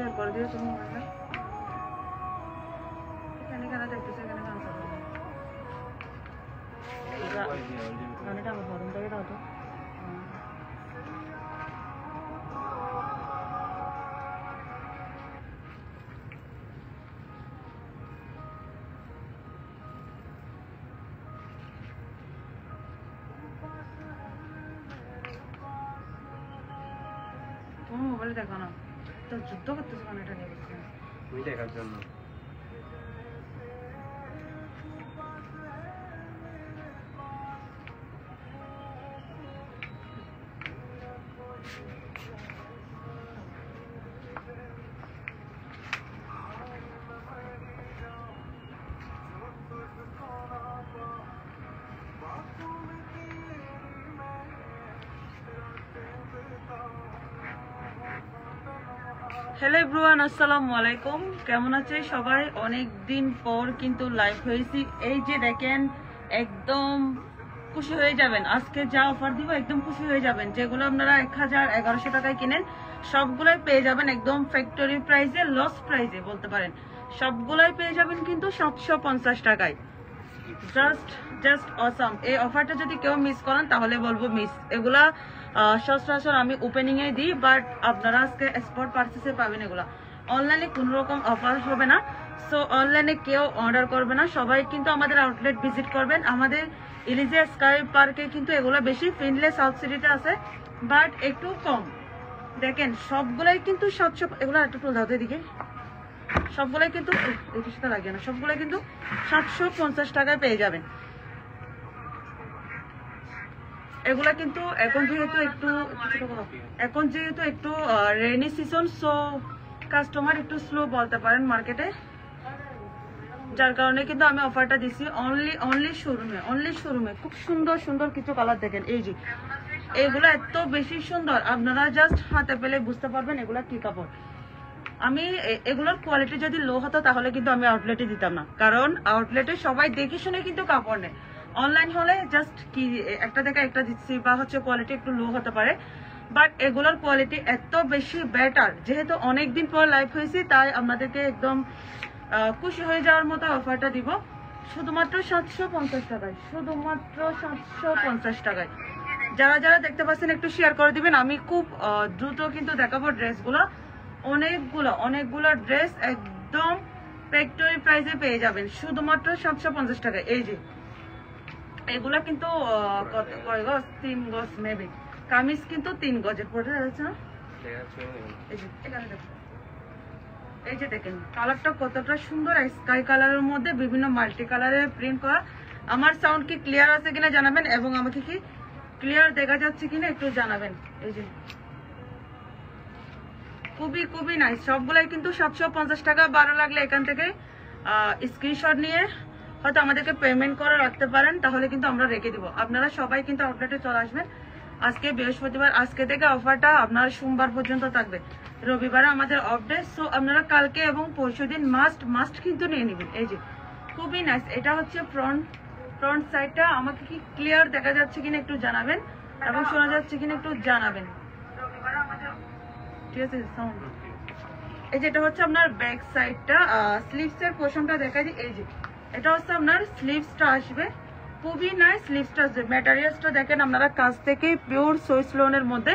Share করে দিও তুমি মোবাইলটা। এখানে কেন দেখতেছো, এখানে গান চালাবো। গানটা আমার ফোন থেকে দাও তো। তুমি মোবাইলে দেখো না, তো যুদ্ধ করতেছো কেন এটা নিয়ে? তুমি দেখার জন্য। হ্যালো এভরিওয়ান, আসসালামু আলাইকুম। কেমন আছে সবাই? অনেক দিন পর কিন্তু লাইভ হয়েছি। এই যে দেখেন, একদম খুশি হয়ে যাবেন। আজকে যা অফার দিব একদম খুশি হয়ে যাবেন। যেগুলো আপনারা 1100 টাকায় কিনেন সবগুলোই পেয়ে যাবেন একদম ফ্যাক্টরি প্রাইসে, লস প্রাইসে বলতে পারেন। সবগুলোই পেয়ে যাবেন কিন্তু 750 টাকায়। Just awesome. এই অফারটা যদি কেউ মিস করেন তাহলে বলবো মিস। এগুলা সচরাচর আমি ওপেনিং এ দিই, বাট আপনারা আজকে স্পট পারচেসে পাবেন। এগুলা অনলাইনে কোনো রকম অফার হবে না। সো অনলাইনে কেউ অর্ডার করবে না, সবাই কিন্তু আমাদের আউটলেট ভিজিট করবেন। আমাদের ইলিজিয়া স্কাই পার্কে কিন্তু এগুলো বেশি, ফিনলে সাউথ সিটিতে আছে, বাট একটু কম। দেখেন সবগুলাই কিন্তু 700, এগুলো একটা ফুল দাও এদিকে। সবগুলাই কিন্তু এটির সাথে লাগে না, সবগুলাই কিন্তু 750 টাকায় পেয়ে যাবেন। এগুলা কিন্তু এখন যেহেতু একটু রেইনি সিজন, সো কাস্টমার একটু স্লো বলতে পারেন মার্কেটে, যার কারণে কিন্তু আমি অফারটা দিছি। অনলি শোরুমে খুব সুন্দর সুন্দর কিছু কালার দেখেন। এই যে এগুলো এত বেশি সুন্দর, আপনারা জাস্ট হাতে পেলে বুঝতে পারবেন এগুলা কি কাপড়। আমি এগুলোর কোয়ালিটি যদি লো হতো তাহলে কিন্তু আমি আউটলেটে দিতাম না, কারণ আউটলেটে সবাই দেখে শুনে কিন্তু কাপড় নেয়। অনলাইন হলে জাস্ট কি একটা দেখে একটা দিচ্ছি, বা হচ্ছে কোয়ালিটি একটু লো হতে পারে, বাট এগুলোর কোয়ালিটি এত বেশি বেটার। যেহেতু অনেকদিন পর লাইভ হয়েছি, তাই আপনাদেরকে একদম খুশি হয়ে যাওয়ার মতো অফারটা দিব শুধুমাত্র 750 টাকায়। শুধুমাত্র 750 টাকায়। যারা যারা দেখতে পাচ্ছেন একটু শেয়ার করে দিবেন। আমি খুব দ্রুত কিন্তু দেখাবো ড্রেসগুলো। অনেকগুলো ড্রেস একদম ফ্যাক্টরি প্রাইসে পেয়ে যাবেন শুধুমাত্র 750 টাকায়। এই যে এগুলা কিন্তু কয় গজ? 3 গজ মেবি। কামিজ কিন্তু 3 গজের পরে আছে না? এই যে দেখেন কালারটা কতটা সুন্দর, স্কাই কালারের মধ্যে বিভিন্ন মাল্টি কালারের প্রিন্ট করা। আমার সাউন্ড কি ক্লিয়ার আছে কিনা জানাবেন, এবং আমাকে কি ক্লিয়ার দেখা যাচ্ছে কিনা একটু জানাবেন। এই যে খুবই নাইস। সবগুলাই কিন্তু 750 টাকা। ভালো লাগলে এখান থেকে স্ক্রিনশট নিয়ে হয়তো আমাদেরকে পেমেন্ট করে রাখতে পারেন, তাহলে কিন্তু আমরা রেখে দিব। আপনারা সবাই কিন্তু আউটলেটে চলে আসবেন। আজকে বৃহস্পতিবার, আজকে থেকে অফারটা আপনারা সোমবার পর্যন্ত থাকবে। রবিবারে আমাদের অফ ডে, সো আপনারা কালকে এবং পরশুদিন মাস্ট কিন্তু নিয়ে নেবেন। এই যে খুবই নাইস। এটা হচ্ছে ফ্রন্ট সাইডটা। আমাকে কি ক্লিয়ার দেখা যাচ্ছে কিনা একটু জানাবেন, এবং শোনা যাচ্ছে কিনা একটু জানাবেন। ঠিক আছে সাউন্ড। এই যেটা হচ্ছে আপনার ব্যাক সাইডটা, স্লিভস এর পোর্শনটা দেখা যায়। এই যে এটা হচ্ছে আপনার স্লিভসটা আসবে, খুবই নাইস স্লিভসটা আসবে। ম্যাটেরিয়ালসটা দেখেন আপনারা, কাছ থেকে পিওর সুইস লোনের মধ্যে।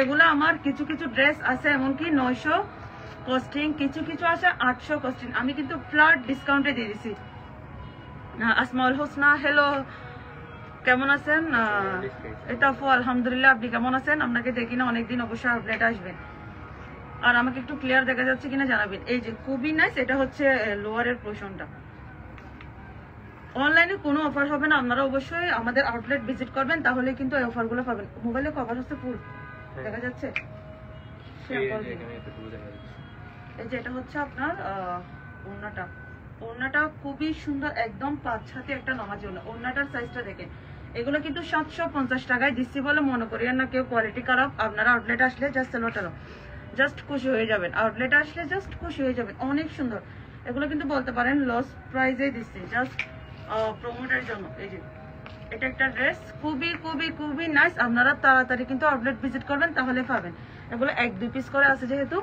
এগুলো আমার কিছু ড্রেস আছে এমনকি 900 কস্টিং, কিছু আছে 800 কস্টিং। আমি কিন্তু ফ্ল্যাট ডিসকাউন্টে দিয়ে দিছি। আসমাউল হোসনা, হ্যালো, কেমন আছেন? এটা আলহামদুলিল্লাহ। আপনি কেমন আছেন? আপনাকে দেখি না অনেকদিন, অবশ্যই আপডেট আসবেন। আর আমাকে একটু ক্লিয়ার দেখা যাচ্ছে কিনা জানাবেন। এই যে খুবই নাইস। এটা হচ্ছে লোয়ারের পোর্শনটা। অনলাইনে কোনো অফার হবে না, আপনারা অবশ্যই আমাদের আউটলেট ভিজিট করবেন, তাহলে কিন্তু এই অফারগুলো পাবেন। মোবাইলে কভার হচ্ছে ফুল দেখা যাচ্ছে। এই যে এটা হচ্ছে আপনার ওড়নাটা খুবই সুন্দর, একদম 5 হাতে একটা নামাজি ওড়না। ওড়নাটার সাইজটা দেখেন। এগুলো কিন্তু 750 টাকায় দিচ্ছি বলে মনে করি না কেউ কোয়ালিটি খারাপ। আপনারা আউটলেট আসলে জাস্ট খুশি হয়ে যাবেন। আউটলেট আসলে জাস্ট খুশি হয়ে যাবেন। অনেক সুন্দর। এগুলো কিন্তু বলতে পারেন লস প্রাইসে দিচ্ছি, জাস্ট প্রমোটের জন্য। এই যে এটা একটা ড্রেস, খুবই নাইস। আপনারা তাড়াতাড়ি কিন্তু আউটলেট ভিজিট করবেন, তাহলে পাবেন। এগুলো 1-2 পিস করে আছে যেহেতু,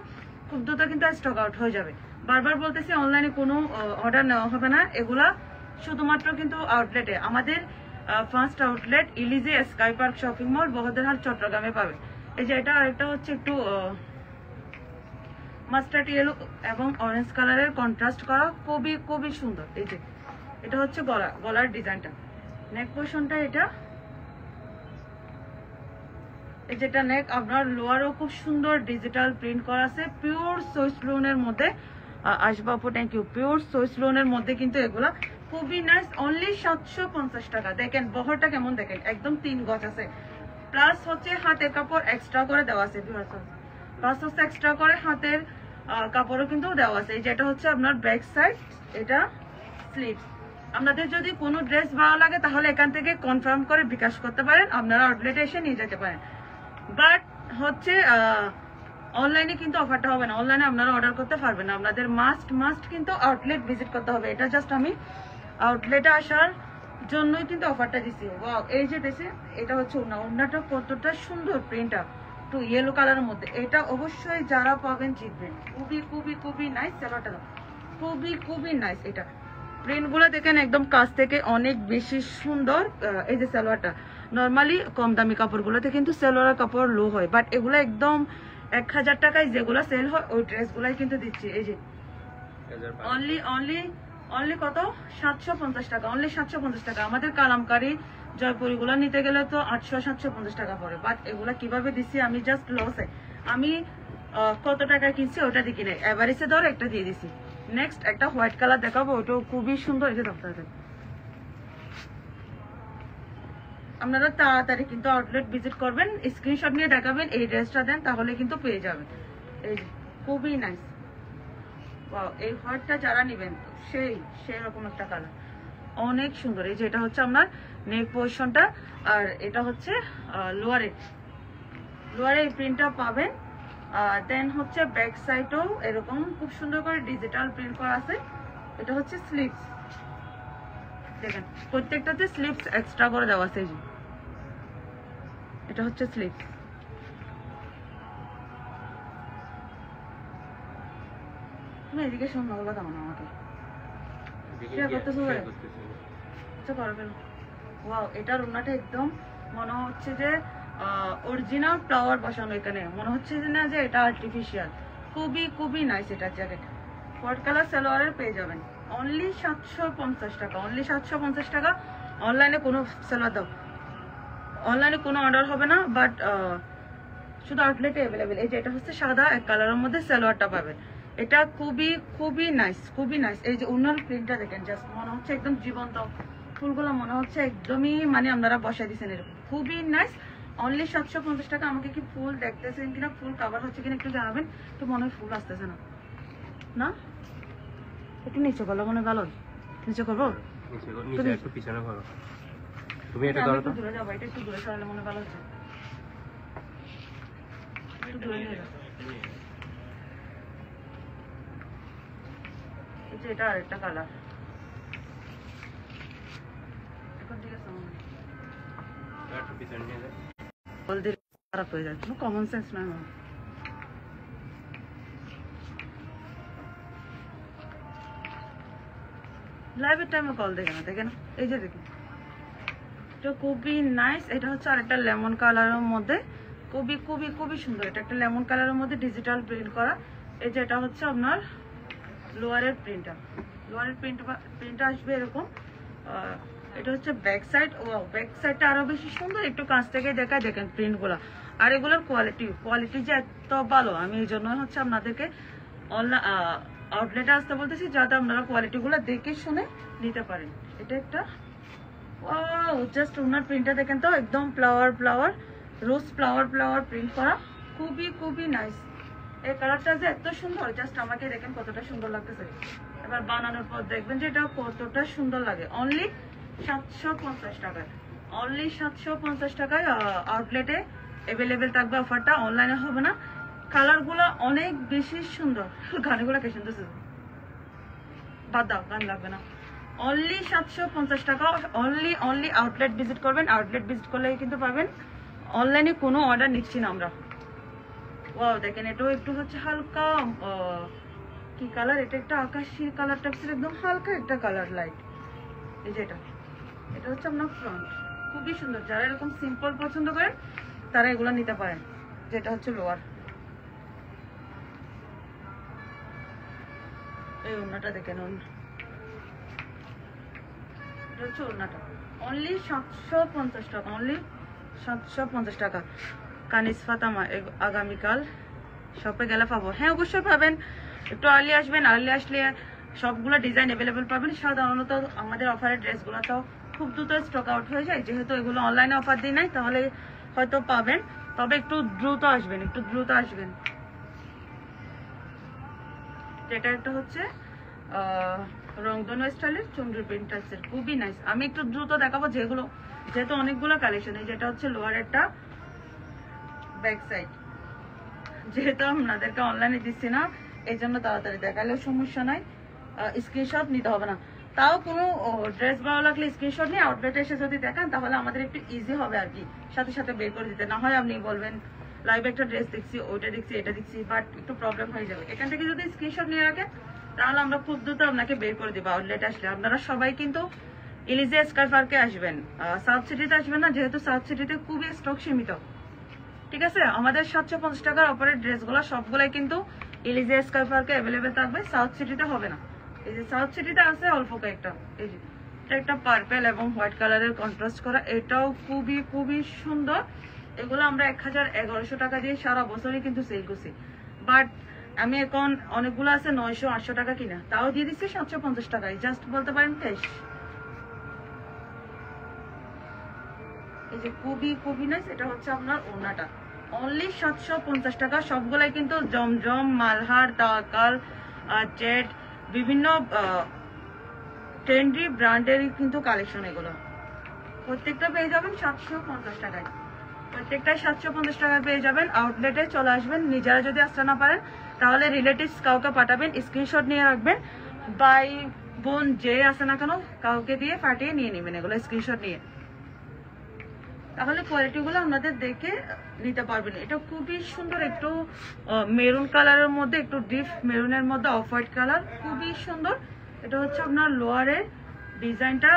খুব দ্রুত কিন্তু স্টক আউট হয়ে যাবে। বারবার বলতেছি অনলাইনে কোনো অর্ডার নেওয়া হবে না, এগুলা শুধুমাত্র কিন্তু আউটলেটে, আমাদের ফার্স্ট আউটলেট ইলিজে sky park shopping mall Bahaddarhat চট্টগ্রামে পাবে। এই যে এটা আরেকটা হচ্ছে একটু মাস্টার্ড ইয়েলো এবং অরেঞ্জ কালারের কন্ট্রাস্ট করা, খুবই খুবই সুন্দর। এই যে এটা হচ্ছে গলার ডিজাইনটা, নেক পোর্শনটা এটা, এই যেটা নেক আপনার লোয়ারও খুব সুন্দর ডিজিটাল প্রিন্ট করা আছে, পিওর সুইস লোনের মধ্যে। আসবাবু থ্যাংক ইউ, পিওর সুইস লোনের মধ্যে কিন্তু এগুলা খুবই নাইস, অনলি 750 টাকা। দেখেন বহরটা কেমন, দেখেন একদম 3 গজ আছে, প্লাস হচ্ছে হাতের কাপড় এক্সট্রা করে দেওয়া আছে, প্লাস হচ্ছে এক্সট্রা করে হাতের কাপড়ও কিন্তু দেওয়া আছে। এই যেটা হচ্ছে আপনার ব্যাক সাইড, এটা স্লিভস। আপনাদের যদি কোনো ড্রেস ভালো লাগে তাহলে এখান থেকে কনফার্ম করে বিকাশ করতে পারেন, আপনারা আউটলেটে এসে নিয়ে যেতে পারেন। বাট হচ্ছে অনলাইনে কিন্তু অফারটা হবে না, অনলাইনে আপনারা অর্ডার করতে পারবেন না, আপনাদের মাস্ট কিন্তু আউটলেট ভিজিট করতে হবে। এটা জাস্ট আমি আউটলেটে আসার জন্যই কিন্তু অফারটা দিচ্ছি। ওয়াও, এই যে দিয়েছে এটা হচ্ছে ওড়নাটা কতটা সুন্দর, প্রিন্টটা একটু ইয়েলো কালারের মধ্যে, এটা অবশ্যই যারা পাবেন জিতবেন। খুবই খুবই খুবই নাইস, সেলোয়ারটা খুবই খুবই নাইস। এটা প্রিন্টগুলো দেখেন একদম কাছ থেকে অনেক বেশি সুন্দর। এই যে সালোয়ারটা, নর্মালি কম দামি কাপড়গুলোতে কিন্তু সালোয়ারের কাপড় লো হয়, বাট এগুলো একদম 1000 টাকায় যেগুলো সেল হয় ওই ড্রেসগুলাই কিন্তু দিচ্ছি। এই যে অনলি কত, 750 টাকা, অনলি 750 টাকা। আমাদের কালামকারী জয়পুরিগুলো নিতে গেলে তো 800-750 টাকা পড়ে, বাট এগুলা কিভাবে দিচ্ছি আমি জাস্ট লসে, আমি কত টাকা কিনছি ওটা দিকে নেই, এভারেজে ধর একটা দিয়ে দিছি। নেক্সট একটা হোয়াইট কালার দেখাবো, ওটাও খুবই সুন্দর। এই যে আপনারা তাড়াতাড়ি কিন্তু আউটলেট ভিজিট করবেন, স্ক্রিনশট নিয়ে দেখাবেন এই ড্রেসটা দেন, তাহলে কিন্তু পেয়ে যাবেন। এই যে খুবই নাইস, এই হোয়াইটটা যারা নেবেন সেই রকম একটা কালার, অনেক সুন্দর। এই যে এটা হচ্ছে আপনার নেক পোর্শনটা, আর এটা হচ্ছে লোয়ারে এই প্রিন্টটা পাবেন। দেন হচ্ছে ব্যাক সাইডও এরকম খুব সুন্দর করে ডিজিটাল প্রিন্ট করা আছে। এটা হচ্ছে স্লিভস, দেখেন প্রত্যেকটাতে স্লিভস এক্সট্রা করে দেওয়া আছে। এটা হচ্ছে স্লিভস, তুমি এদিকে শোন না, ওগুলো দাও না আমাকে, শেয়ার করতেছো আচ্ছা পারবেন। ওয়াও, এটার ওড়নাটা একদম মনে হচ্ছে যে অরিজিনাল ফ্লাওয়ার বসানো, এখানে মনে হচ্ছে যে না যে এটা আর্টিফিশিয়াল, খুবই খুবই নাইস। এটার জ্যাকেট হোয়াইট কালার সালোয়ারের পেয়ে যাবেন অনলি 750 টাকা, অনলি 750 টাকা। অনলাইনে কোনো সালোয়ার দাও, অনলাইনে কোনো অর্ডার হবে না, বাট শুধু আউটলেটে অ্যাভেলেবেল। এই যে এটা হচ্ছে সাদা এক কালারের মধ্যে সালোয়ারটা পাবেন, এটা খুবই খুবই নাইস, খুবই নাইস। এই যে ওনার প্রিন্টটা দেখেন, জাস্ট মনে হচ্ছে একদম জীবন্ত, ফুলগুলো মনে হচ্ছে একদমই মানে আপনারা বসাই দিচ্ছেন এরকম, খুবই নাইস। অনলি 750 টাকা। আমাকে কি ফুল দেখতেছেন কিনা, ফুল কাভার হচ্ছে কিনা একটু জানাবেন। একটু মনে হয় ফুল আসতেছে না, না একটু নিচে করলো মনে হয় ভালো, নিচে করবো, একটু পিছনে করো তুমি, এটা ধরো তো, দূরে যাবো, এটা একটু দূরে সরালে মনে ভালো হচ্ছে, একটু দূরে নিয়ে যাও। এটা আরেকটা কালার, এখন ঠিক আছে একটু পিছনে নিয়ে যাও, খারাপ হয়ে যায়, কমন সেন্স নয়। লাইভের টাইমে কল দেখে না, দেখেন এই যে দেখেন, এটা খুবই নাইস। এটা হচ্ছে আরেকটা লেমন কালারের মধ্যে, খুবই খুবই খুবই সুন্দর। এটা একটা লেমন কালারের মধ্যে ডিজিটাল প্রিন্ট করা। এই যে এটা হচ্ছে আপনার লোয়ারের প্রিন্টটা, লোয়ারের প্রিন্টটা আসবে এরকম। এটা হচ্ছে ব্যাক সাইড, ও ব্যাক সাইডটা আরো বেশি সুন্দর, একটু কাছ থেকে দেখায়, দেখেন প্রিন্টগুলো আর এগুলোর কোয়ালিটি যে এত ভালো, আমি এই জন্য হচ্ছে আপনাদেরকে অনলাইন আউটলেটে আসতে বলতেছি, যাতে আপনারা কোয়ালিটিগুলো দেখে শুনে নিতে পারেন। এটা একটা জাস্ট ওনার প্রিন্টটা দেখেন তো, একদম ফ্লাওয়ার রোজ ফ্লাওয়ার প্রিন্ট করা, খুবই খুবই নাইস। এই কালারটা যে এত সুন্দর, জাস্ট আমাকে দেখেন কতটা সুন্দর লাগতেছে। এবার বানানোর পর দেখবেন যে এটা কতটা সুন্দর লাগে। অনলি 750 টাকায়, অনলি 750 টাকায় আউটলেটে অ্যাভেলেবেল থাকবে অফারটা, অনলাইনে হবে না। কালারগুলো অনেক বেশি সুন্দর, গানগুলো কে শুনতেছে, বাদ দাও, গান লাগবে না। অনলি 750 টাকা, অনলি আউটলেট ভিজিট করবেন, আউটলেট ভিজিট করলে কিন্তু পাবেন। অনলাইনে কোনো অর্ডার নিচ্ছি না আমরা, ওয়াও দেখেন এটাও একটু হচ্ছে হালকা কি কালার, এটা একটা আকাশি কালার টাইপের, একদম হালকা একটা কালার লাইট। এই যে এটা হচ্ছে আপনার ফ্রন্ট, খুবই সুন্দর। যারা এরকম সিম্পল পছন্দ করেন তারা এগুলো নিতে পারেন। যেটা হচ্ছে লোয়ার, এই ওড়নাটা দেখেন, এটা হচ্ছে ওড়নাটা অনলি 750 টাকা, অনলি 750 টাকা। কানিজ ফাতামা আগামীকাল শপে গেলে পাবো। হ্যাঁ অবশ্যই পাবেন, একটু আর্লি আসবেন, আর্লি আসলে সবগুলো ডিজাইন অ্যাভেলেবেল পাবেন। সাধারণত আমাদের অফারের ড্রেসগুলো তো খুব দ্রুত স্টক আউট হয়ে যায়, যেহেতু এগুলো অনলাইনে অফার দিই নাই, তাহলে হয়তো পাবেন, তবে একটু দ্রুত আসবেন, একটু দ্রুত আসবেন। যেটা একটা হচ্ছে রংধনু স্টাইলের চন্দ্র প্রিন্টার্সের, খুবই নাইস। আমি একটু দ্রুত দেখাবো যেহেতু অনেকগুলো কালেকশন। এই যেটা হচ্ছে লোয়ারেরটা ব্যাক সাইড, যেহেতু আপনাদেরকে অনলাইনে দিচ্ছি না এই জন্য তাড়াতাড়ি দেখালেও সমস্যা নাই, স্ক্রিনশট নিতে হবে না। তাও কোনো ড্রেস ভালো লাগলে স্ক্রিনশট নিয়ে আউটলেটে এসে যদি দেখান তাহলে আমাদের একটু ইজি হবে আর কি, সাথে সাথে বের করে দিতে। না হয় আপনি বলবেন লাইভে একটা ড্রেস দেখছি, ওইটা দেখছি, এটা দেখছি, বাট একটু প্রবলেম হয়ে যাবে। এখান থেকে যদি স্ক্রিনশট নিয়ে রাখেন তাহলে আমরা খুব দ্রুত আপনাকে বের করে দেবো আউটলেটে আসলে। আপনারা সবাই কিন্তু ইলিজিয়া স্কাই পার্কে আসবেন, সাউথ সিটিতে আসবেন না, যেহেতু সাউথ সিটিতে খুবই স্টক সীমিত। ঠিক আছে, আমাদের 750 টাকার অপারের ড্রেসগুলো সবগুলাই কিন্তু ইলিজিয়া স্কাই পার্কে অ্যাভেলেবেল থাকবে, সাউথ সিটিতে হবে না। এই যে সাউথ সিটিতে আছে অল্প কয়েকটা। এই যে এটা একটা পার্পেল এবং হোয়াইট কালারের কন্ট্রাস্ট করা, এটাও খুবই খুবই সুন্দর। এগুলো আমরা 1100 টাকা দিয়ে সারা বছরই কিন্তু সেল করছি, বাট আমি এখন অনেকগুলো আছে 900-800 টাকা কিনা, তাও দিয়ে দিচ্ছি 750 টাকায়, জাস্ট বলতে পারেন ক্যাশ। এই যে খুবই খুবই নাইস, এটা হচ্ছে আপনার ওড়নাটা অনলি 750 টাকা। সবগুলাই কিন্তু জমজম, মালহার, তাওয়াক্কাল, জেড, বিভিন্ন ট্রেন্ডি ব্র্যান্ডের কিন্তু কালেকশন। এগুলো প্রত্যেকটা পেয়ে যাবেন 750 টাকায়, প্রত্যেকটাই 750 টাকায় পেয়ে যাবেন। আউটলেটে চলে আসবেন, নিজেরা যদি আসতে না পারেন তাহলে রিলেটিভস কাউকে পাঠাবেন, স্ক্রিনশট নিয়ে রাখবেন, ভাই বোন যে আসে না কেন কাউকে দিয়ে পাঠিয়ে নিয়ে নেবেন এগুলো স্ক্রিনশট নিয়ে, তাহলে কোয়ালিটিগুলো আপনাদের দেখে নিতে পারবেন। এটা খুবই সুন্দর, একটু মেরুন কালারের মধ্যে, একটু ডিপ মেরুনের মধ্যে অফ হোয়াইট কালার, খুবই সুন্দর। এটা হচ্ছে আপনার লোয়ারের ডিজাইনটা,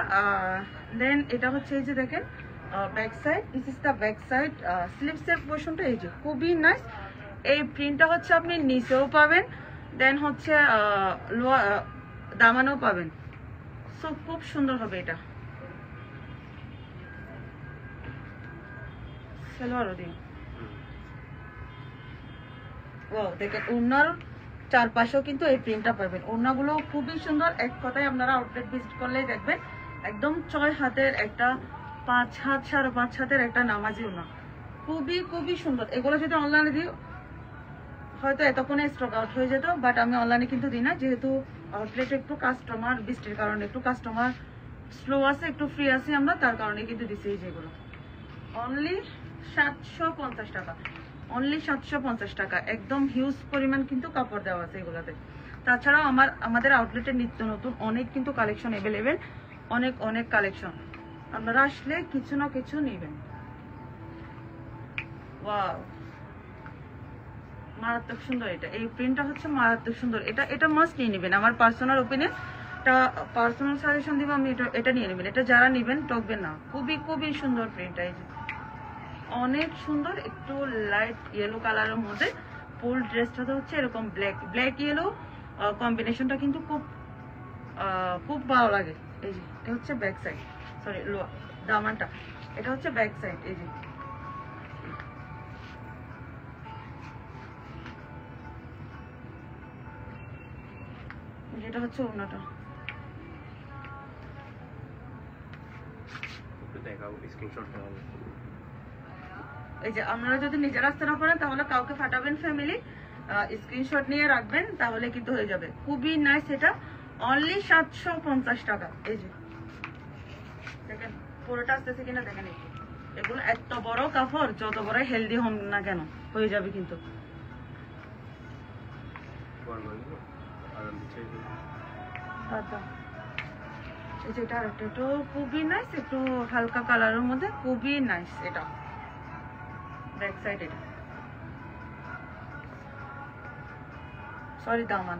দেন এটা হচ্ছে এই যে দেখেন back side, this is the back side, স্লিভসের পোর্শনটা এই যে খুবই নাইস। এই প্রিন্টটা হচ্ছে আপনি নিচেও পাবেন, দেন হচ্ছে দামানেও পাবেন, সো খুব সুন্দর হবে এটা। দেখেন ওড়নার চারপাশেও কিন্তু এই প্রিন্টটা পাবেন। ওড়নাগুলো খুবই সুন্দর, এক কথায় আপনারা আউটলেট ভিজিট করলেই দেখবেন একদম 6 হাতের একটা, 5 হাত 5.5 হাতের একটা নামাজি ওড়না, খুবই খুবই সুন্দর। এগুলো যদি অনলাইনে দিই হয়তো এতক্ষণে স্টক আউট হয়ে যেত, বাট আমি অনলাইনে কিন্তু দিই না, যেহেতু আউটলেটে একটু কাস্টমার বৃষ্টির কারণে একটু কাস্টমার স্লো আছে, একটু ফ্রি আছে আমরা, তার কারণে কিন্তু দিচ্ছি। যেগুলো অনলি 750 টাকা, অনলি 750 টাকা, একদম হিউজ পরিমাণ কিন্তু কাপড় দেওয়া আছে এগুলোতে। তাছাড়াও আমাদের আউটলেটে নিত্য নতুন অনেক কিন্তু কালেকশন অ্যাভেলেবেল, অনেক অনেক কালেকশন, আপনারা আসলে কিছু না কিছু নেবেন। ওয়াও মারাত্মক সুন্দর, এটা এই প্রিন্টটা হচ্ছে মারাত্মক সুন্দর। এটা মাস্ট নিয়ে নেবেন, আমার পার্সোনাল ওপিনিয়ন, এটা পার্সোনাল সাজেশন দিব আমি, এটা নিয়ে নেবেন, এটা যারা নেবেন টকবেন না, খুবই খুবই সুন্দর প্রিন্টটা, এই যে অনেক সুন্দর। একটু লাইট ইয়েলো কালারের মধ্যে ফুল ড্রেসটা হচ্ছে এরকম ব্ল্যাক ইয়েলো কম্বিনেশনটা কিন্তু খুব ভালো লাগে। এই যে এটা হচ্ছে ব্যাক সাইড, সরি দামানটা, এটা হচ্ছে ব্যাক সাইড। এই যে এটা হচ্ছে ওড়নাটা, এই যে আপনারা যদি নিজের আসতে না পারেন তাহলে কাউকে পাঠাবেন, ফ্যামিলি স্ক্রিনশট নিয়ে রাখবেন, তাহলে কিন্তু হয়ে যাবে। খুবই নাইস, এটা অনলি 750 টাকা। এই যে দেখেন পুরোটা আসতেছে কিনা দেখেন, এগুলো এত বড় কাপড়, যত বড় হেলদি হন না কেন হয়ে যাবে কিন্তু। এই যে এটা আরেকটা, একটু খুবই নাইস, একটু হালকা কালারের মধ্যে, খুবই নাইস। এটা ব্যাক সাইড, এটা সরি দামান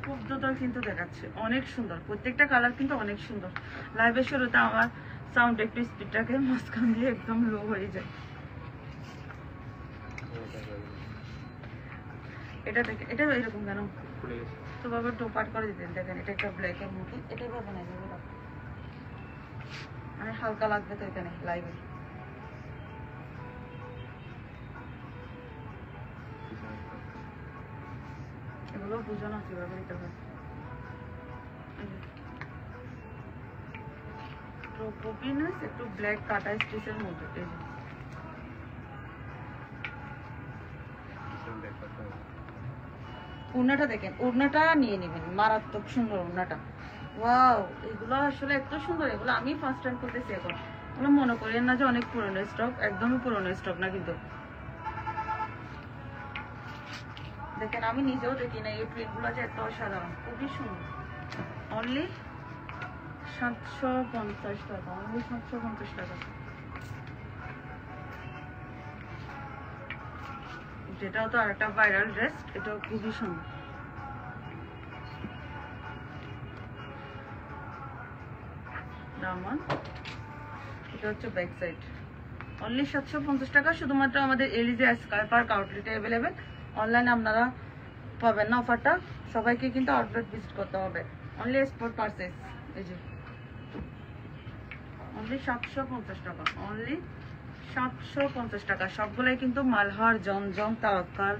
খুব দ্রুত কিন্তু দেখাচ্ছে, অনেক সুন্দর প্রত্যেকটা কালার কিন্তু অনেক সুন্দর। লাইভের শুরুতে আমার সাউন্ড একটু স্পিডটাকে মাঝখান দিয়ে একদম লো হয়ে যায়। এটা দেখে এটা এরকম কেন তো বাবা টোপাট করে দিতেন। দেখেন এটা একটা ব্ল্যাকের মতো, এটা ভাবে না মানে হালকা লাগবে তো এখানে লাইভে। এগুলো বুঝো না কিভাবে দিতে হয়। একটু ব্ল্যাক কাটা স্টিচের মধ্যে ওড়নাটা দেখেন, ওড়নাটা নিয়ে নেবেন, মারাত্মক সুন্দর ওড়নাটা। ওয়াও, এগুলো আসলে এত সুন্দর, এগুলো আমি ফার্স্ট টাইম করতেছি এখন। এগুলো মনে করেন না যে অনেক পুরনো স্টক, একদমই পুরনো স্টক না কিন্তু। দেখেন আমি নিজেও দেখি না এই প্রিন্টগুলো যে এত অসাধারণ, খুবই সুন্দর। অনলি 750 টাকা, অনলি 750 টাকা। যেটাও তো আরেকটা ভাইরাল ড্রেস, এটাও খুবই সুন্দর। দামান, এটা হচ্ছে ব্যাক সাইড, অনলি 750 টাকা। শুধুমাত্র আমাদের এলিজে স্কাইপার আউটলেটে অ্যাভেলেবেল। অনলাইনে আপনারা পাবেন না অফারটা, সবাইকে কিন্তু আউটলেট ভিজিট করতে হবে। অনলি স্পট পারচেজ, এই যে অনলি 750 টাকা, অনলি 750 টাকা। সবগুলাই কিন্তু মালহার, জমজম, তাওয়াক্কাল,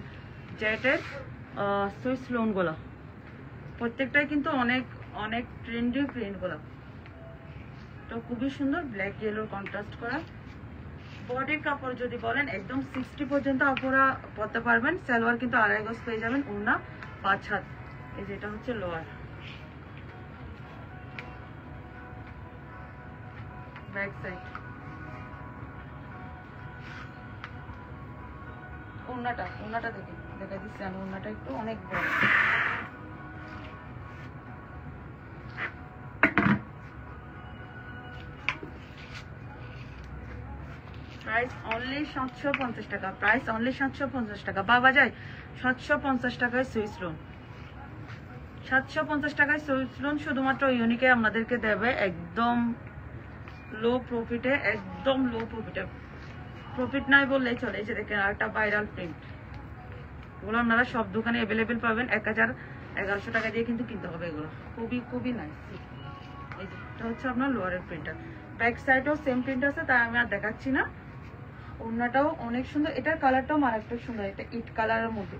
জেটের সুইস লোনগুলো, প্রত্যেকটাই কিন্তু অনেক অনেক ট্রেন্ডি প্রিন্টগুলো। তো খুবই সুন্দর, ব্ল্যাক ইয়েলো কন্ট্রাস্ট করা। বডির কাপড় যদি বলেন একদম 60 পর্যন্ত আপনারা পরতে পারবেন। সালোয়ার কিন্তু 2.5 গজ পেয়ে যাবেন, ওড়না 5 হাত। এই যেটা হচ্ছে লোয়ার, ব্যাক সাইড। ওড়নাটা দেখা দিচ্ছি আমি, ওড়নাটা একটু অনেক বড়। প্রাইস অনলি 750 টাকা, প্রাইস অনলি 750 টাকা। বাবা যায় 750 টাকায় সুইস লোন, 750 টাকায় সুইস লোন শুধুমাত্র ইউনিকে আমাদেরকে দেবে একদম লো প্রফিটে, একদম লো প্রফিটে। প্রফিট নাই বললেই চলে। এই যে দেখেন আরেকটা ভাইরাল প্রিন্ট, এগুলো আপনারা সব দোকানে অ্যাভেলেবেল পাবেন। 1100 টাকা দিয়ে কিন্তু কিনতে হবে এগুলো, খুবই খুবই নাইস। এই যে এটা হচ্ছে আপনার লোয়ারের প্রিন্টার, ব্যাক সাইডেও সেম প্রিন্ট আছে, তাই আমি আর দেখাচ্ছি না। ওড়নাটাও অনেক সুন্দর, এটার কালারটাও মারাত্মক সুন্দর, এটা ইট কালারের মধ্যে।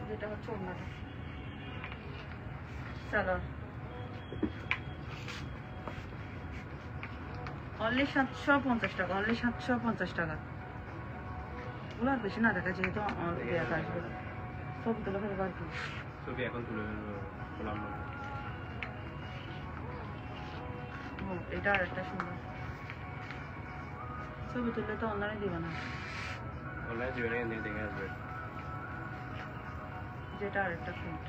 যেটা হচ্ছে ওড়নাটা, সালোয়ার অনলি 750 টাকা, অনলি 750 টাকা। ওগুলো আর বেশি না দেখা, যেহেতু আসবে সব তুলে ফেলবো আর কি। ছবি এখন তুলে ফেলবো। এটা আর একটা সুন্দর ছবি তুললে তো অনলাইনে দিবে না, অনলাইনে দিবে না, দেখে আসবে। যেটা আর একটা প্রিন্ট।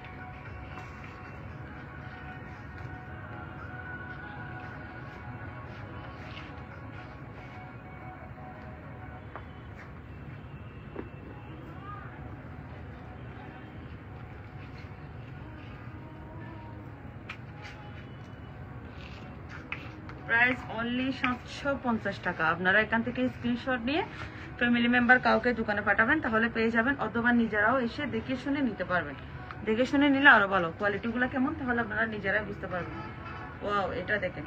প্রাইস অনলি 750 টাকা। আপনারা এখান থেকে স্ক্রিনশট নিয়ে ফ্যামিলি মেম্বার কাউকে দোকানে পাঠাবেন, তাহলে পেয়ে যাবেন। অথবা নিজেরাও এসে দেখে শুনে নিতে পারবেন। দেখে শুনে নিলে আরো ভালো, কোয়ালিটিগুলো কেমন তাহলে আপনারা নিজেরাই বুঝতে পারবেন। ওয়াও, এটা দেখেন,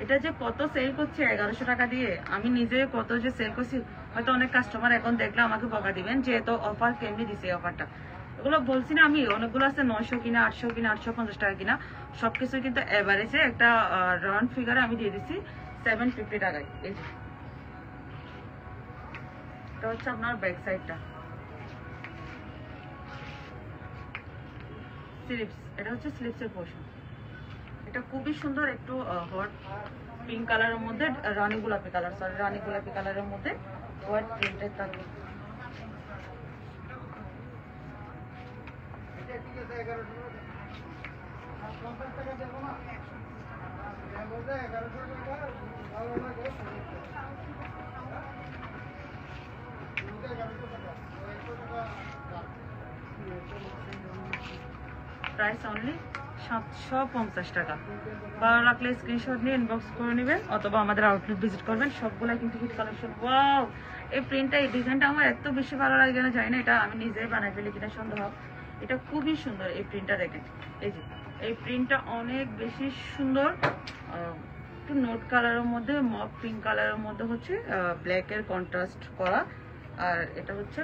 এটা যে কত সেল করছে 1100 টাকা দিয়ে, আমি নিজে কত যে সেল করছি। হয়তো অনেক কাস্টমার এখন দেখলে আমাকে বকা দিবেন যে এত অফার কেমনি দিছে, অফারটা। এগুলো বলছি না আমি, অনেকগুলো আছে 900 কিনা, 800 কিনা, 850 টাকা কিনা, সবকিছু কিন্তু এভারেজে একটা রাউন্ড ফিগারে আমি দিয়ে দিচ্ছি 750 টাকায়। এই যে এটা হচ্ছে আপনার ব্যাক সাইডটা, স্লিপস, এটা হচ্ছে স্লিপসের পোর্শন। এটা খুবই সুন্দর, একটু হট পিঙ্ক কালারের মধ্যে রানী গোলাপি কালার, রানী গোলাপি কালারের মধ্যে হোয়াইট প্রিন্টের থাকবে। প্রাইস অনলি 750 টাকা। ভালো লাগলে স্ক্রিনশট নিয়ে ইনবক্স করে নেবেন অথবা আমাদের আউটলেট ভিজিট করবেন। সবগুলো কিন্তু হিট কালেকশন। ওয়াও, এই প্রিন্টটা, এই ডিজাইনটা আমার এত বেশি ভালো লাগে কেন জানি না, এটা আমি নিজেই বানাই ফেলি কিনা সন্দেহ। এটা খুবই সুন্দর এই প্রিন্টটা, দেখেন এই যে এই প্রিন্টটা অনেক বেশি সুন্দর। একটু নোট কালারের মধ্যে, মপ পিঙ্ক কালারের মধ্যে হচ্ছে ব্ল্যাকের কন্ট্রাস্ট করা। আর এটা হচ্ছে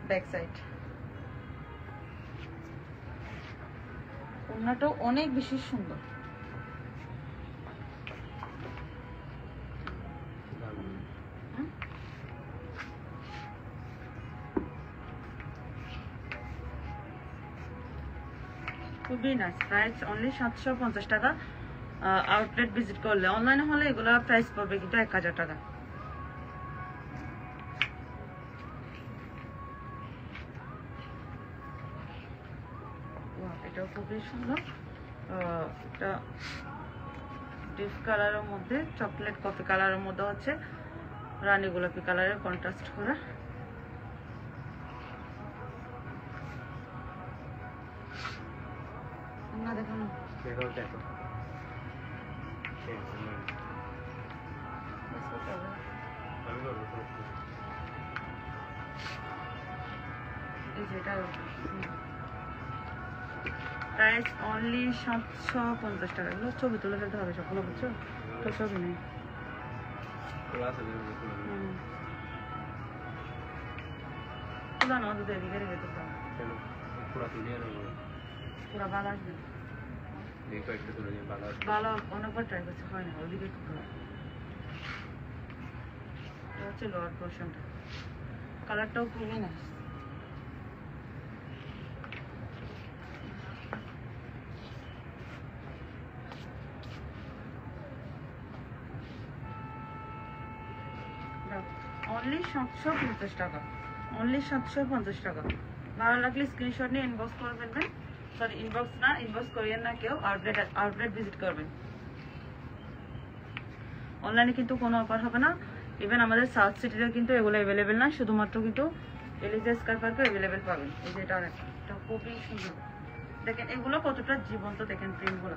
ব্যাক সাইড। ওড়নাটাও অনেক বেশি সুন্দর। খুবই নাইস। প্রাইস অনলি 750 টাকা। আউটলেট ভিজিট করলে, অনলাইনে হলে এগুলো প্রাইস পড়বে কিন্তু 1000 টাকা। এটাও খুবই সুন্দর। এটা ডিপ কালারের মধ্যে, চকলেট কফি কালারের মধ্যে হচ্ছে রানী গোলাপি কালারের কন্ট্রাস্ট করা। না দেখো না, যেটা প্রাইস অনলি 750 টাকা। এগুলো ছবি তুলে ফেলতে হবে সবগুলো, বুঝছো? তো ছবি নেই। তুলা না, দুধ এদিকে রেখে দিতে হবে। পুরা ভালো আসবে, ভালো অনেকবার ট্রাই করছে, হয় না। ওদিকে একটু হচ্ছে লোয়ার পোর্শনটা, কালারটাও খুবই নাইস। অনলি 750 টাকা, অনলি 750 টাকা। ভালো লাগলে স্ক্রিনশট নিয়ে ইনবক্স করে ফেলবেন। সরি, ইনবক্স না, ইনবক্স করিয়েন না কেউ, আউটলেট ভিজিট করবেন। অনলাইনে কিন্তু কোনো অফার হবে না। ইভেন আমাদের সাউথ সিটিতে কিন্তু এগুলো অ্যাভেলেবেল না, শুধুমাত্র কিন্তু এলিজা স্কাই পার্কে অ্যাভেলেবেল পাবেন। এই যে এটা অনেকটা খুবই সুন্দর, দেখেন এগুলো কতটা জীবন্ত, দেখেন প্রিন্টগুলো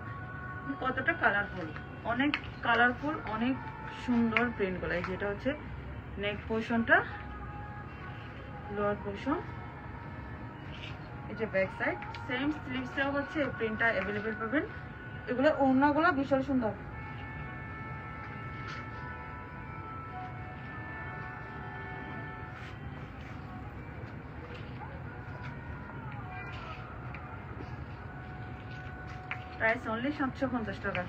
কতটা কালারফুল, অনেক কালারফুল, অনেক সুন্দর প্রিন্টগুলো। এই যেটা হচ্ছে নেক পোর্শনটা, লোয়ার পোর্শন, এই যে ব্যাক সাইড, সেম স্লিভসেও হচ্ছে এই প্রিন্টটা অ্যাভেলেবেল পাবেন। এগুলো ওড়নাগুলো ভীষণ সুন্দর। প্রাইস অনলি 750 টাকা।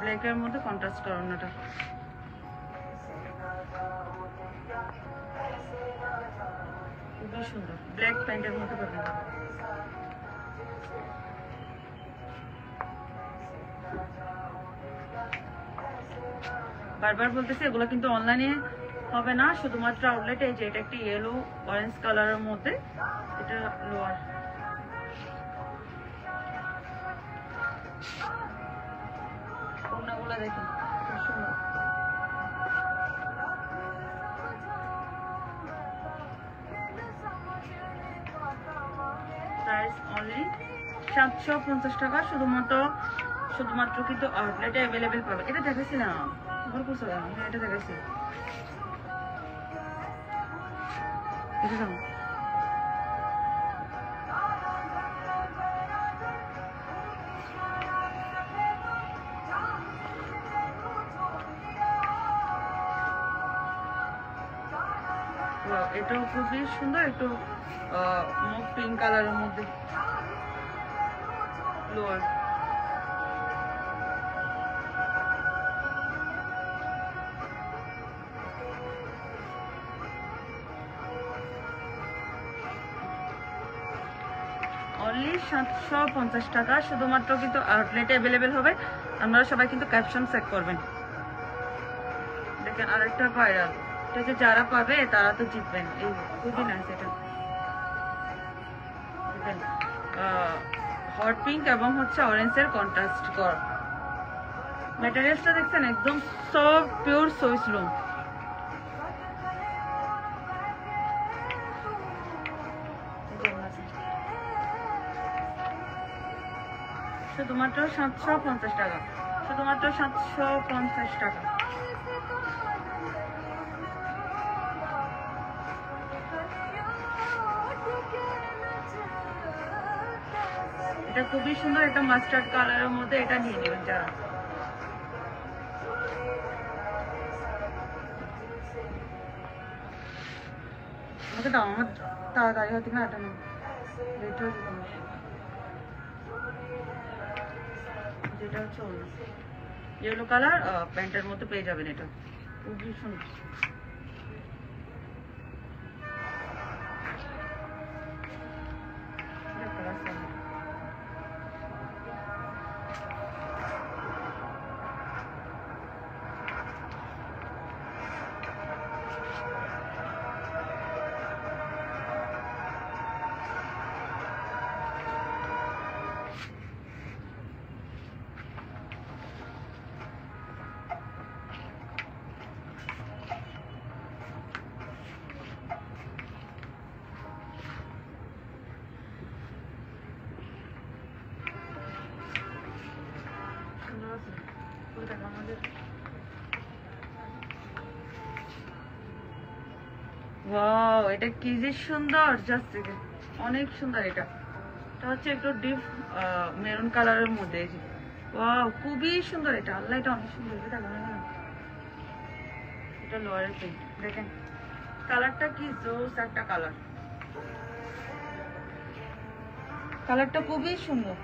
ব্ল্যাকের মধ্যে কন্ট্রাস্ট করা ওড়নাটা, খুবই সুন্দর। ব্ল্যাক প্যান্টের মধ্যে পাবেন। বারবার বলতেছি এগুলো কিন্তু অনলাইনে হবে না, শুধুমাত্র আউটলেটে। এই যে এটা একটি ইয়েলো অরেঞ্জ কালারের মধ্যে, এটা লোয়ার। ওড়নাগুলো দেখেন খুব সুন্দর। প্রাইস অনলি 750 টাকা। শুধুমাত্র কিন্তু আউটলেটে অ্যাভেলেবেল পাবে। এটা দেখাচ্ছি না, গল্প চলে, এটা দেখাচ্ছি, এটা দাও। এটাও খুবই সুন্দর, একটু পিঙ্ক কালারের মধ্যে। লোয়ার। অনলি 750 টাকা, শুধুমাত্র কিন্তু আউটলেটে অ্যাভেলেবেল হবে। আপনারা সবাই কিন্তু ক্যাপশন চেক করবেন। দেখেন আরেকটা ভাইরাল, এটা যে যারা পাবে তারা তো জিতবেন। এই খুবই নাইস এটা, দেখেন হট পিঙ্ক এবং হচ্ছে অরেঞ্জের কন্ট্রাস্ট কর। ম্যাটেরিয়ালসটা দেখছেন একদম সফট পিওর সুইস লুম। শুধুমাত্র 750 টাকা, শুধুমাত্র 750 টাকা। এটা খুবই সুন্দর, এটা মাস্টার্ড কালারের মধ্যে, এটা নিয়ে নেবেন যারা। আমাকে দাও, আমার তাড়াতাড়ি হতে না, এটা নেব, লেট হয়ে যেতে হবে। যেটা হচ্ছে ইয়েলো কালার প্যান্টের মধ্যে পেয়ে যাবেন, এটা খুবই সুন্দর। ওয়াও, এটা কি যে সুন্দর, জাস্ট অনেক সুন্দর। এটা হচ্ছে একটু ডিপ মেরুন কালারের মধ্যে। ওয়াও, খুবই সুন্দর এটা, আল্লাহ এটা অনেক সুন্দর। এটা লোয়ারের প্রিন্ট, দেখেন কালারটা কি জোস একটা কালার, কালারটা খুবই সুন্দর।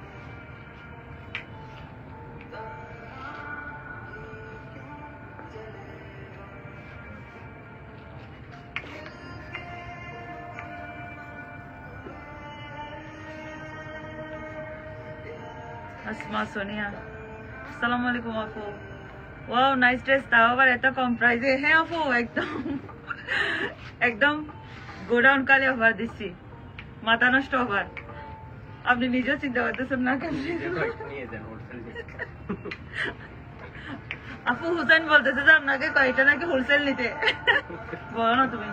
আসমা সোনিয়া, আসসালামু আলাইকুম আপু। ওয়াও, নাইস ড্রেস, তাও আবার এত কম প্রাইসে। হ্যাঁ আপু, একদম একদম গোডাউন কালে অফার দিচ্ছি, মাথা নষ্ট অফার। আপনি নিজেও চিন্তা করতেছেন না কেন? আপু হুসেন বলতেছে যে আপনাকে কয়টা নাকি হোলসেল নিতে। বলো না তুমি।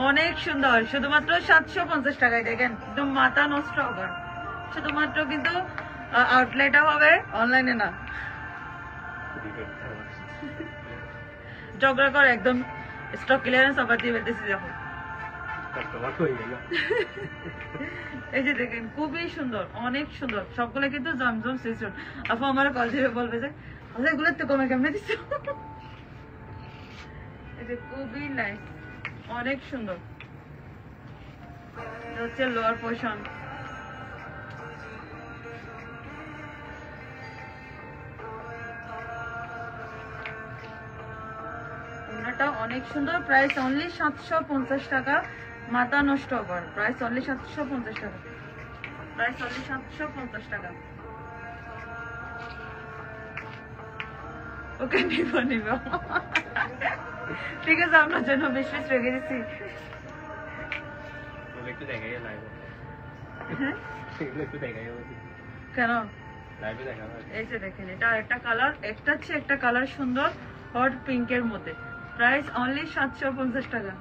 অনেক সুন্দর, শুধুমাত্র 750 টাকায়। দেখেন একদম মাথা নষ্ট অফার, শুধুমাত্র কিন্তু আউটলেটে হবে, অনলাইনে না। ঝগড়া করে একদম স্টক ক্লিয়ারেন্স অফার দিয়ে বেঁধেছি যখন। এই যে দেখেন খুবই সুন্দর, অনেক সুন্দর, সবগুলো কিন্তু জমজম সিজন। আপু আমার কল দিয়ে বলবে যে এগুলো তো কমে কেমনে দিচ্ছ। এই যে খুবই নাইস, অনেক সুন্দর। হচ্ছে লোয়ার পোর্শন, ওনাটা অনেক সুন্দর। প্রাইস অনলি 750 টাকা, মাথা নষ্ট অফার। প্রাইস অনলি 750 টাকা, প্রাইস অনলি 750 টাকা। ওকে নিব ঠিক আছে, আপনার জন্য বেশ বেশ রেখে দিচ্ছি। কেন? এই যে দেখেন, এটা একটা কালার, একটা হচ্ছে একটা কালার সুন্দর হট পিঙ্কের মধ্যে। প্রাইস অনলি 750 টাকা।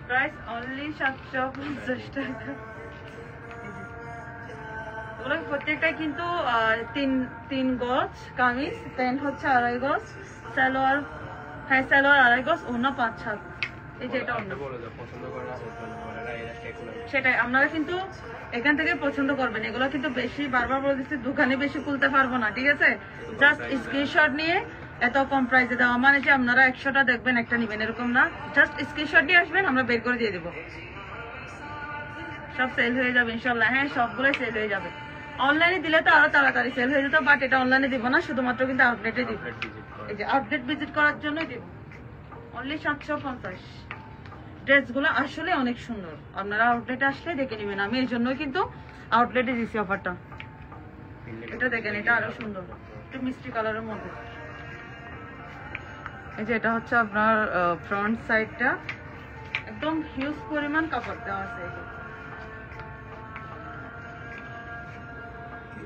প্রাইস অনলি 750 টাকা। প্রত্যেকটা কিন্তু 3 গজ কামিজ, প্যান্ট হচ্ছে 2.5 গজ, সালোয়ার, হ্যাঁ সালোয়ার 2.5 গজ, ওনা 5-7। এই যে এটা সেটাই, আপনারা কিন্তু এখান থেকে পছন্দ করবেন। এগুলো কিন্তু বেশি বারবার বলে দিচ্ছি, দোকানে বেশি খুলতে পারবো না, ঠিক আছে? জাস্ট স্ক্রিনশট নিয়ে এত কম প্রাইসে দেওয়া মানে যে আপনারা 100টা দেখবেন একটা নিবেন এরকম না, জাস্ট স্ক্রিনশট দিয়ে আসবেন, আমরা বের করে দিয়ে দেবো। সব সেল হয়ে যাবে ইনশাল্লাহ। হ্যাঁ, সবগুলোই সেল হয়ে যাবে। অনলাইনে দিলে তো আরো তাড়াতাড়ি সেল হয়ে যেত, বাট এটা অনলাইনে দিব না, শুধুমাত্র কিন্তু আউটলেটে দিব। এই যে আউটলেট ভিজিট করার জন্যই দিব। অনলি 750। ড্রেসগুলো আসলে অনেক সুন্দর, আপনারা আউটলেটে আসলে দেখে নেবেন। আমি এই জন্যই কিন্তু আউটলেটে দিছি অফারটা। এটা দেখেন, এটা আরো সুন্দর, একটু মিষ্টি কালারের মধ্যে। এই যে এটা হচ্ছে আপনার ফ্রন্ট সাইডটা, একদম হিউজ পরিমাণ কাপড় দেওয়া আছে।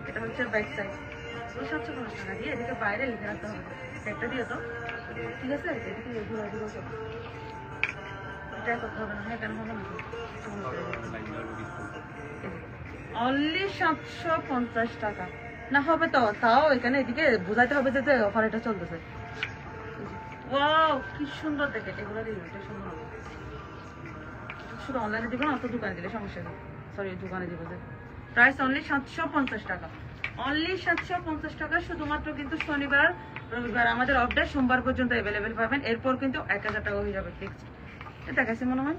এটা হচ্ছে ব্যাক সাইড। 750 টাকা দিয়ে এদিকে বাইরে লিখে রাখতে হবে। একটা দিয়ে তো ঠিক আছে, এদিকে ঘুরে ঘুরে এটা করতে হবে না। হ্যাঁ, কেন হবে না? অনলি 750 টাকা না হবে তো, তাও এখানে এদিকে বোঝাইতে হবে যে অফার এটা চলতেছে। ওয়াও, কি সুন্দর দেখে, এগুলো দিয়ে এটা সুন্দর হবে। শুধু অনলাইনে দিব না, তো দোকানে দিলে সমস্যা নেই। সরি, দোকানে দিব। যে প্রাইস অনলি 750 টাকা, অনলি 750 টাকা। শুধুমাত্র কিন্তু শনিবার রবিবার আমাদের অফ ডে, সোমবার পর্যন্ত অ্যাভেলেবেল পাবেন। এরপর কিন্তু 1000 টাকা হয়ে যাবে ফিক্সড। এটা কাছে মনে হয়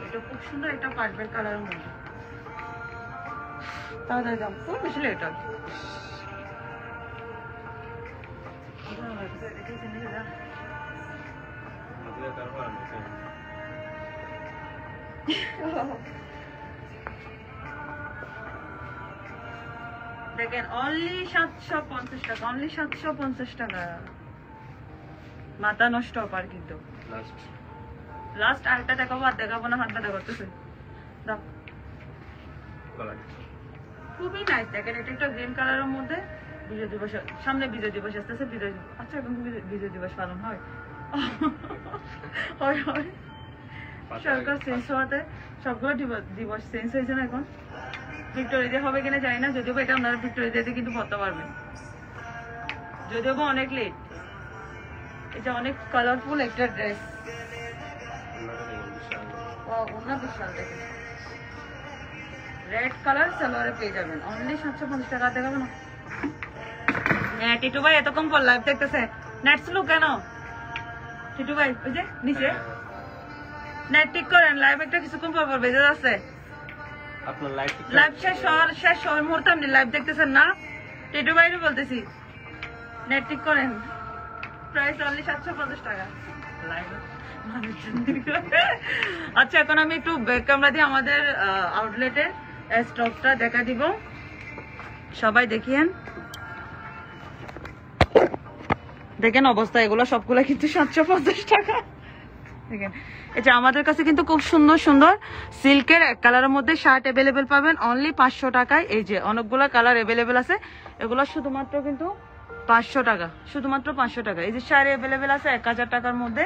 এটা খুব সুন্দর, একটা পার্পল কালারের মধ্যে। তাড়াতাড়ি দাম খুব বেশি লেট হয়। দেখেন অনলি 750 টাকা, অনলি 750 টাকা। মাথা নষ্ট অফার কিন্তু। লাস্ট আরেকটা দেখাবো, আর দেখাবো না, হাতটা দেখাতেছে। খুবই নাইস। দেখেন এটা একটা গ্রিন কালারের মধ্যে। বিজয় দিবস সামনে, বিজয় দিবস আসতেছে। বিজয়, আচ্ছা এখন বিজয় দিবস পালন হয়। সরকার চেঞ্জ হওয়াতে সবগুলো দিবস চেঞ্জ হয়েছে না এখন। ভিক্টোরিয়াতে হবে কিনা জানি না, যদিও এটা আপনারা ভিক্টোরিয়াতে কিন্তু পড়তে পারবেন, যদিও অনেক লেট। এটা অনেক কালারফুল একটা ড্রেস। বিশাল দেখেন, রেড কালার সালোয়ারে পেয়ে যাবেন অনলি 750 টাকা। দেখাবো না? হ্যাঁ, টিটু ভাই এত কম পর লাইভ দেখতেছে। নেট স্লো কেন টিটু ভাই? ওই যে নিচে নেট ঠিক করেন, লাইভ একটা কিছুক্ষণ পর বেজে যাচ্ছে। আপনার লাইভ শেষ হওয়ার মুহূর্তে আপনি লাইভ দেখতেছেন না? টিটু ভাইরও বলতেছি নেট ঠিক করেন। প্রাইস অনলি 750 টাকা। আচ্ছা, এখন আমি একটু ব্যাক ক্যামেরা দিয়ে আমাদের আউটলেটের স্টকটা দেখা দিব, সবাই দেখিয়েন। দেখেন অবস্থা, এগুলো সবগুলো কিন্তু 750 টাকা। দেখেন, এটা আমাদের কাছে কিন্তু খুব সুন্দর সুন্দর সিল্কের এক কালারের মধ্যে শার্ট অ্যাভেলেবেল পাবেন অনলি 500 টাকায়। এই যে অনেকগুলো কালার অ্যাভেলেবেল আছে, এগুলো শুধুমাত্র কিন্তু 500 টাকা, শুধুমাত্র 500 টাকা। এই যে শাড়ি অ্যাভেলেবেল আছে 1000 টাকার মধ্যে।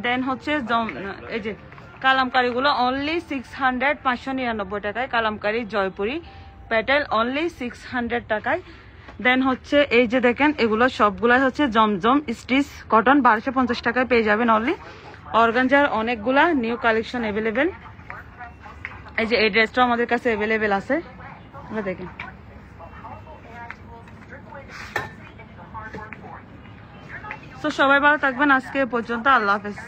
দেন হচ্ছে এই যে কালামকারি গুলো অনলি 600, 599 টাকায়। কালামকারি জয়পুরি প্যাটেল অনলি 600 টাকায়। দেন হচ্ছে এই যে দেখেন, এগুলো সবগুলাই হচ্ছে জমজম স্টিচ কটন 1250 টাকায় পেয়ে যাবেন অনলি। অর্গানজার অনেকগুলা নিউ কালেকশন অ্যাভেলেবেল। এই যে এই ড্রেসটা আমাদের কাছে অ্যাভেলেবেল আছে, দেখেন। তো সবাই ভালো থাকবেন, আজকে পর্যন্ত, আল্লাহ হাফেজ।